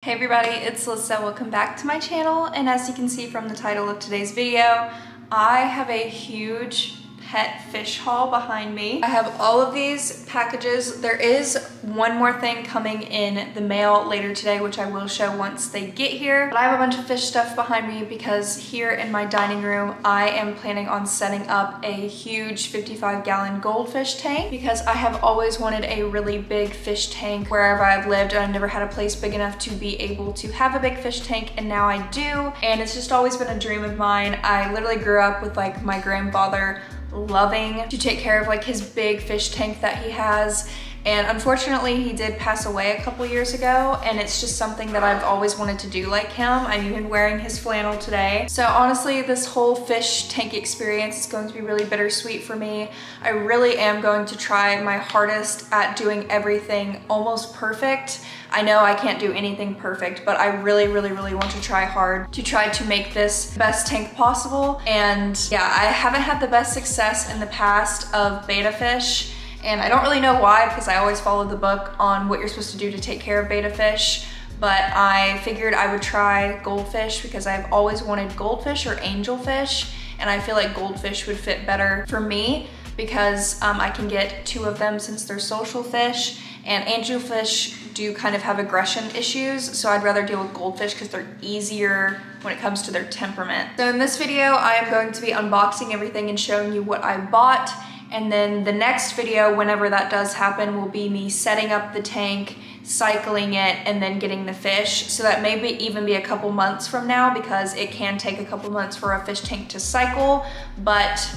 Hey everybody, it's Alyssa. Welcome back to my channel, and as you can see from the title of today's video, I have a huge pet fish haul behind me. I have all of these packages. There is one more thing coming in the mail later today, which I will show once they get here. But I have a bunch of fish stuff behind me because here in my dining room, I am planning on setting up a huge 55-gallon goldfish tank because I have always wanted a really big fish tank wherever I've lived, and I've never had a place big enough to be able to have a big fish tank, and now I do. And it's just always been a dream of mine. I literally grew up with like my grandfather loving to take care of like his big fish tank that he has, and unfortunately he did pass away a couple years ago, and it's just something that I've always wanted to do like him. I'm even wearing his flannel today. So honestly, this whole fish tank experience is going to be really bittersweet for me. I really am going to try my hardest at doing everything almost perfect. I know I can't do anything perfect, but I really want to try hard to try to make this the best tank possible. And yeah, I haven't had the best success in the past of betta fish, and I don't really know why, because I always followed the book on what you're supposed to do to take care of betta fish. But I figured I would try goldfish because I've always wanted goldfish or angelfish, and I feel like goldfish would fit better for me because I can get two of them since they're social fish, and angelfish do kind of have aggression issues, so I'd rather deal with goldfish because they're easier when it comes to their temperament. So in this video, I am going to be unboxing everything and showing you what I bought, and then the next video, whenever that does happen, will be me setting up the tank, cycling it, and then getting the fish. So that may even be a couple months from now, because it can take a couple months for a fish tank to cycle, but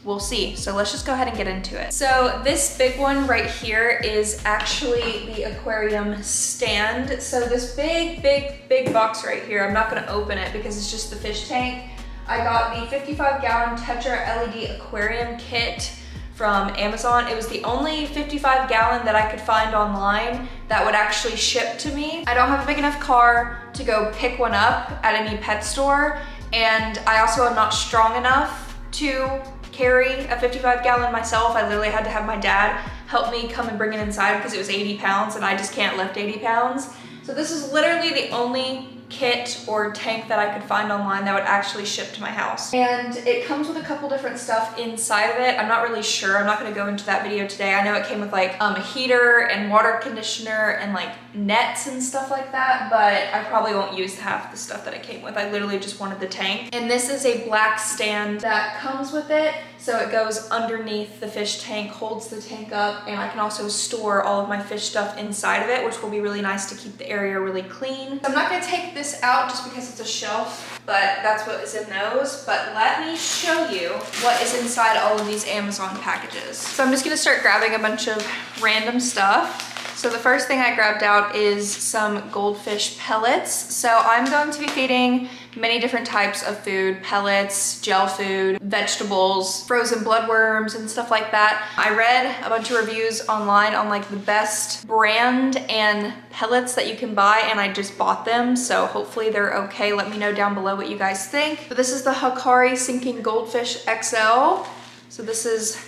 we'll see. So let's just go ahead and get into it. So this big one right here is actually the Aquarium Stand. So this big box right here, I'm not gonna open it because it's just the fish tank. I got the 55-gallon Tetra LED aquarium kit from Amazon. It was the only 55-gallon that I could find online that would actually ship to me. I don't have a big enough car to go pick one up at any pet store, and I also am not strong enough to carry a 55-gallon myself. I literally had to have my dad help me come and bring it inside because it was 80 pounds and I just can't lift 80 pounds. So this is literally the only kit or tank that I could find online that would actually ship to my house. And it comes with a couple different stuff inside of it. I'm not really sure. I'm not gonna go into that video today. I know it came with like a heater and water conditioner and like nets and stuff like that, but I probably won't use half the stuff that it came with. I literally just wanted the tank. And this is a black stand that comes with it. So it goes underneath the fish tank, holds the tank up, and I can also store all of my fish stuff inside of it, which will be really nice to keep the area really clean. So I'm not gonna take this out just because it's a shelf, but that's what is in those. But let me show you what is inside all of these Amazon packages. So I'm just gonna start grabbing a bunch of random stuff. So the first thing I grabbed out is some goldfish pellets. So I'm going to be feeding many different types of food: pellets, gel food, vegetables, frozen bloodworms, and stuff like that. I read a bunch of reviews online on like the best brand and pellets that you can buy, and I just bought them, so hopefully they're okay. Let me know down below what you guys think. But this is the Hikari Sinking Goldfish XL. So this is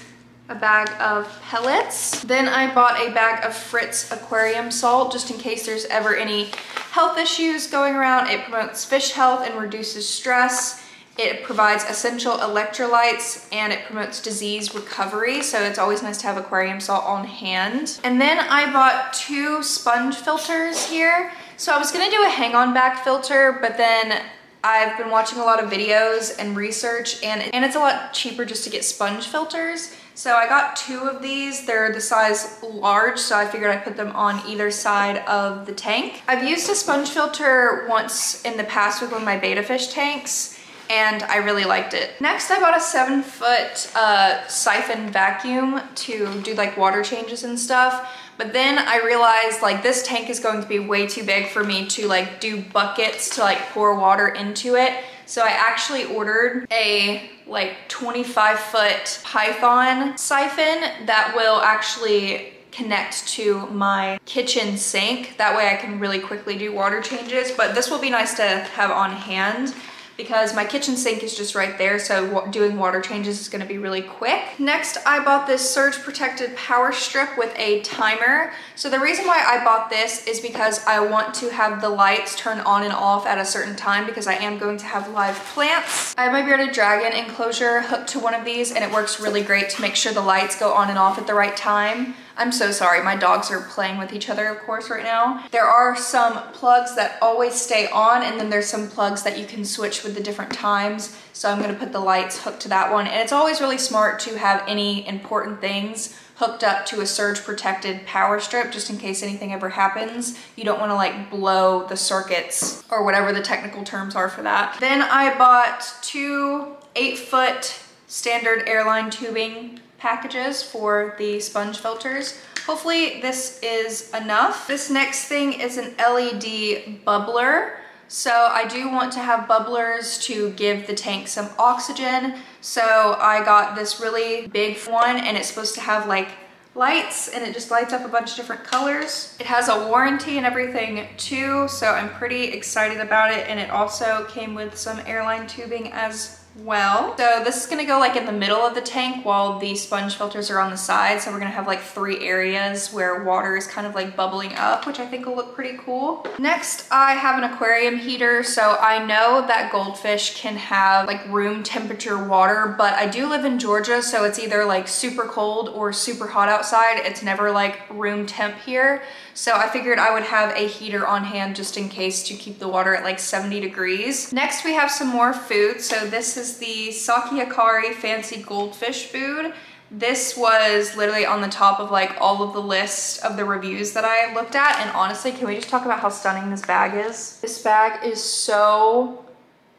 a bag of pellets. Then I bought a bag of Fritz aquarium salt just in case there's ever any health issues going around. It promotes fish health and reduces stress. It provides essential electrolytes, and it promotes disease recovery, so it's always nice to have aquarium salt on hand. And then I bought 2 sponge filters here. So I was gonna do a hang-on back filter, but then I've been watching a lot of videos and research, and it's a lot cheaper just to get sponge filters. So I got 2 of these. They're the size large, so I figured I'd put them on either side of the tank. I've used a sponge filter once in the past with one of my betta fish tanks, and I really liked it. Next, I bought a 7-foot siphon vacuum to do like water changes and stuff. But then I realized like this tank is going to be way too big for me to like do buckets to like pour water into it. So I actually ordered a like 25-foot Python siphon that will actually connect to my kitchen sink. That way I can really quickly do water changes, but this will be nice to have on hand. because my kitchen sink is just right there, so doing water changes is gonna be really quick. Next, I bought this surge protected power strip with a timer. So the reason why I bought this is because I want to have the lights turn on and off at a certain time because I am going to have live plants. I have my bearded dragon enclosure hooked to one of these, and it works really great to make sure the lights go on and off at the right time. I'm so sorry, my dogs are playing with each other, of course, right now. There are some plugs that always stay on, and then there's some plugs that you can switch with the different times. So I'm gonna put the lights hooked to that one. And it's always really smart to have any important things hooked up to a surge protected power strip just in case anything ever happens. You don't wanna like blow the circuits or whatever the technical terms are for that. Then I bought 2 8-foot standard airline tubing packages for the sponge filters. Hopefully this is enough. This next thing is an LED bubbler. So I do want to have bubblers to give the tank some oxygen. So I got this really big one, and it's supposed to have like lights, and it just lights up a bunch of different colors. It has a warranty and everything too, so I'm pretty excited about it. And it also came with some airline tubing as well. So this is gonna go like in the middle of the tank while the sponge filters are on the side. So we're gonna have like 3 areas where water is kind of like bubbling up, which I think will look pretty cool. Next, I have an aquarium heater. So I know that Goldfish can have like room temperature water, but I do live in Georgia, so it's either like super cold or super hot outside. It's never like room temp here. So I figured I would have a heater on hand just in case to keep the water at like 70 degrees. Next, we have some more food. So this is the Sake Akari Fancy Goldfish food. This was literally on the top of like all of the list of the reviews that I looked at. And honestly, can we just talk about how stunning this bag is? This bag is so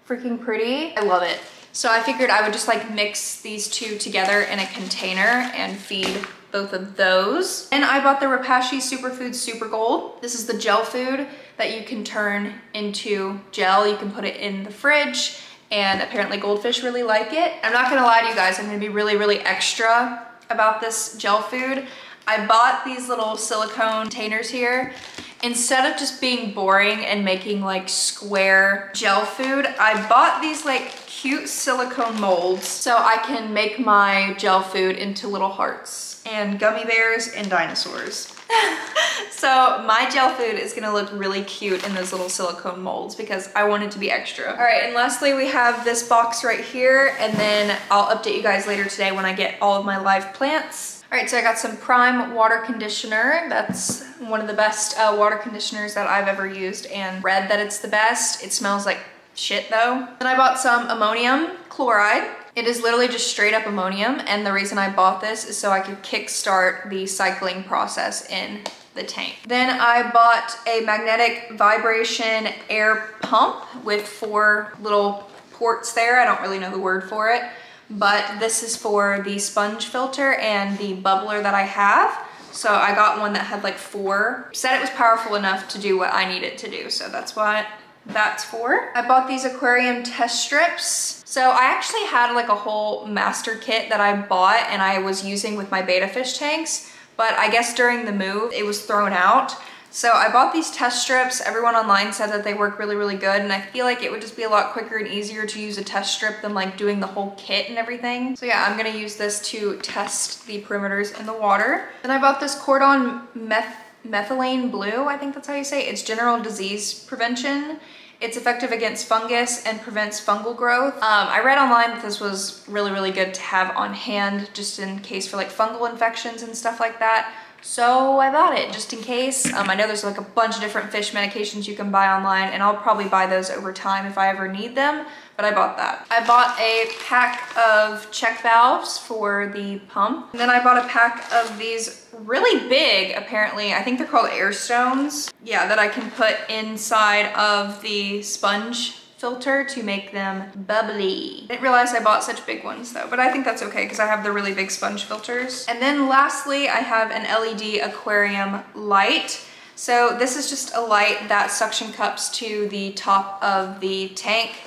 freaking pretty. I love it. So I figured I would just like mix these two together in a container and feed both of those. And I bought the Repashy Superfood Super Gold. This is the gel food that you can turn into gel. You can put it in the fridge, and apparently Goldfish really like it. I'm not gonna lie to you guys, I'm gonna be really, really extra about this gel food. I bought these little silicone containers here. Instead of just being boring and making like square gel food, I bought these like cute silicone molds so I can make my gel food into little hearts and gummy bears and dinosaurs. So my gel food is gonna look really cute in those little silicone molds because I want it to be extra. All right, and lastly we have this box right here, and then I'll update you guys later today when I get all of my live plants. All right, so I got some Prime water conditioner. That's one of the best water conditioners that I've ever used, and read that it's the best. It smells like shit though. Then I bought some ammonium chloride. It is literally just straight up ammonium, and the reason I bought this is so I could kickstart the cycling process in the tank. Then I bought a magnetic vibration air pump with 4 little ports there. I don't really know the word for it, but this is for the sponge filter and the bubbler that I have. So I got one that had like 4. Said it was powerful enough to do what I need it to do, so that's what that's for. I bought these aquarium test strips. So I actually had like a whole master kit that I bought and I was using with my betta fish tanks, but I guess during the move it was thrown out. So I bought these test strips. Everyone online said that they work really, really good, and I feel like it would just be a lot quicker and easier to use a test strip than like doing the whole kit and everything. So yeah, I'm gonna use this to test the perimeters in the water. Then I bought this Cordon methylene blue, I think that's how you say it. It's general disease prevention. It's effective against fungus and prevents fungal growth. I read online that this was really, really good to have on hand just in case for like fungal infections and stuff like that. So I bought it just in case. I know there's like a bunch of different fish medications you can buy online, and I'll probably buy those over time if I ever need them, but I bought that. I bought a pack of check valves for the pump. And then I bought a pack of these really big, apparently, I think they're called air stones. Yeah, that I can put inside of the sponge filter to make them bubbly. I didn't realize I bought such big ones though, but I think that's okay because I have the really big sponge filters. And then lastly, I have an LED aquarium light. So this is just a light that suction cups to the top of the tank.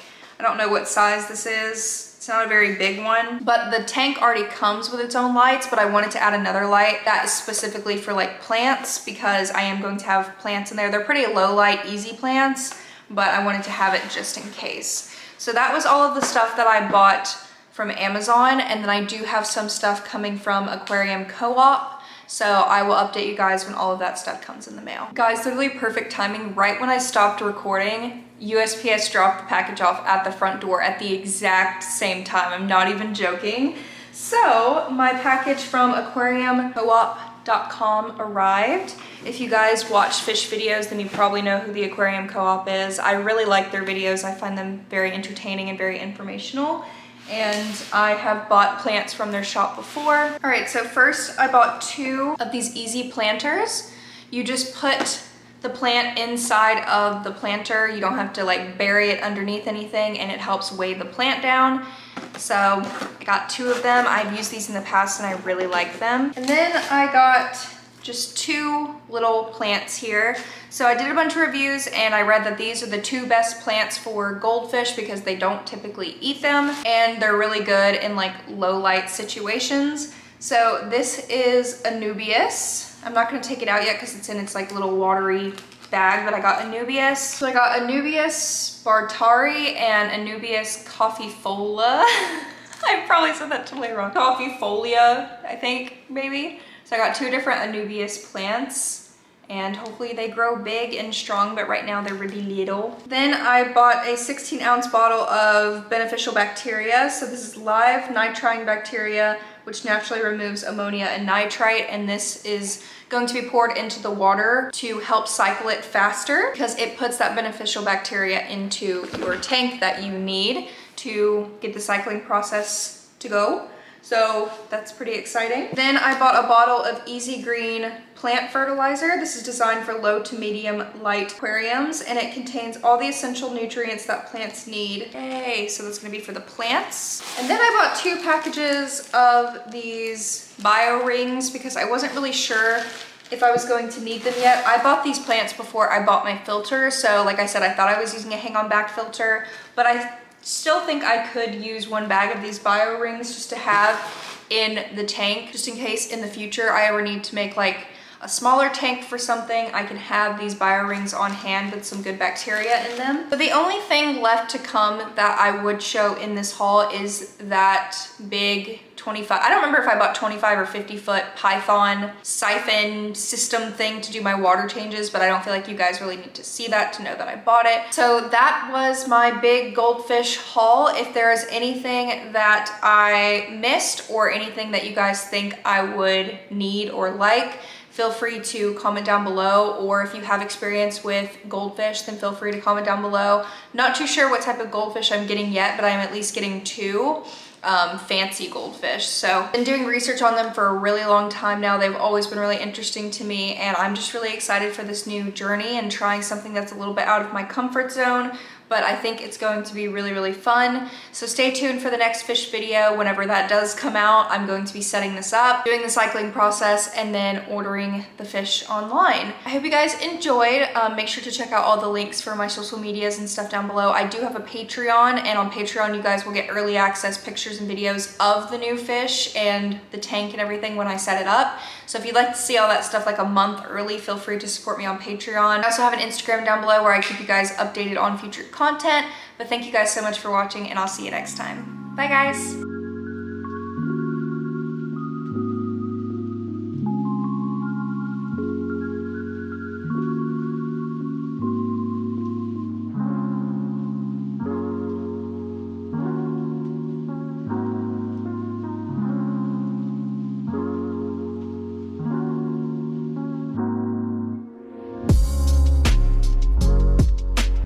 I don't know what size this is. It's not a very big one, but the tank already comes with its own lights, but I wanted to add another light that is specifically for like plants because I am going to have plants in there. They're pretty low light, easy plants, but I wanted to have it just in case. So that was all of the stuff that I bought from Amazon, and then I do have some stuff coming from Aquarium Co-op. So I will update you guys when all of that stuff comes in the mail. Guys, literally perfect timing. Right when I stopped recording, USPS dropped the package off at the front door at the exact same time. I'm not even joking. So my package from aquariumcoop.com arrived. If you guys watch fish videos, then you probably know who the Aquarium Co-op is. I really like their videos. I find them very entertaining and very informational. And I have bought plants from their shop before. All right, so first I bought 2 of these easy planters. You just put the plant inside of the planter. You don't have to like bury it underneath anything, and it helps weigh the plant down. So I got 2 of them. I've used these in the past and I really like them. And then I got just 2 little plants here. So I did a bunch of reviews and I read that these are the 2 best plants for goldfish because they don't typically eat them, and they're really good in like low light situations. So this is Anubias. I'm not gonna take it out yet because it's in its like little watery bag, but I got Anubias. So I got Anubias bartari and Anubias coffeefolia. I probably said that totally wrong. Coffeefolia, I think, maybe. So I got 2 different Anubias plants, and hopefully they grow big and strong, but right now they're really little. Then I bought a 16-ounce bottle of beneficial bacteria. So this is live nitrine bacteria, which naturally removes ammonia and nitrite, and this is going to be poured into the water to help cycle it faster because it puts that beneficial bacteria into your tank that you need to get the cycling process to go. So that's pretty exciting. Then I bought a bottle of Easy Green plant fertilizer. This is designed for low to medium light aquariums, and it contains all the essential nutrients that plants need. Yay, so that's gonna be for the plants. And then I bought 2 packages of these bio rings because I wasn't really sure if I was going to need them yet. I bought these plants before I bought my filter. So like I said, I thought I was using a hang on back filter, but I still think I could use 1 bag of these bio rings just to have in the tank, just in case in the future I ever need to make like a smaller tank for something. I can have these bio rings on hand with some good bacteria in them. But the only thing left to come that I would show in this haul is that big 25, I don't remember if I bought 25 or 50 foot Python siphon system thing to do my water changes, but I don't feel like you guys really need to see that to know that I bought it. So that was my big goldfish haul. If there is anything that I missed or anything that you guys think I would need or like, feel free to comment down below, or if you have experience with goldfish, then feel free to comment down below. Not too sure what type of goldfish I'm getting yet, but I'm at least getting 2 fancy goldfish. So I've been doing research on them for a really long time now. They've always been really interesting to me, and I'm just really excited for this new journey and trying something that's a little bit out of my comfort zone. But I think it's going to be really, really fun. So stay tuned for the next fish video. Whenever that does come out, I'm going to be setting this up, doing the cycling process, and then ordering the fish online. I hope you guys enjoyed. Make sure to check out all the links for my social medias and stuff down below. I do have a Patreon, and on Patreon, you guys will get early access pictures and videos of the new fish and the tank and everything when I set it up. So if you'd like to see all that stuff like a month early, feel free to support me on Patreon. I also have an Instagram down below where I keep you guys updated on future content. But thank you guys so much for watching, and I'll see you next time. Bye guys.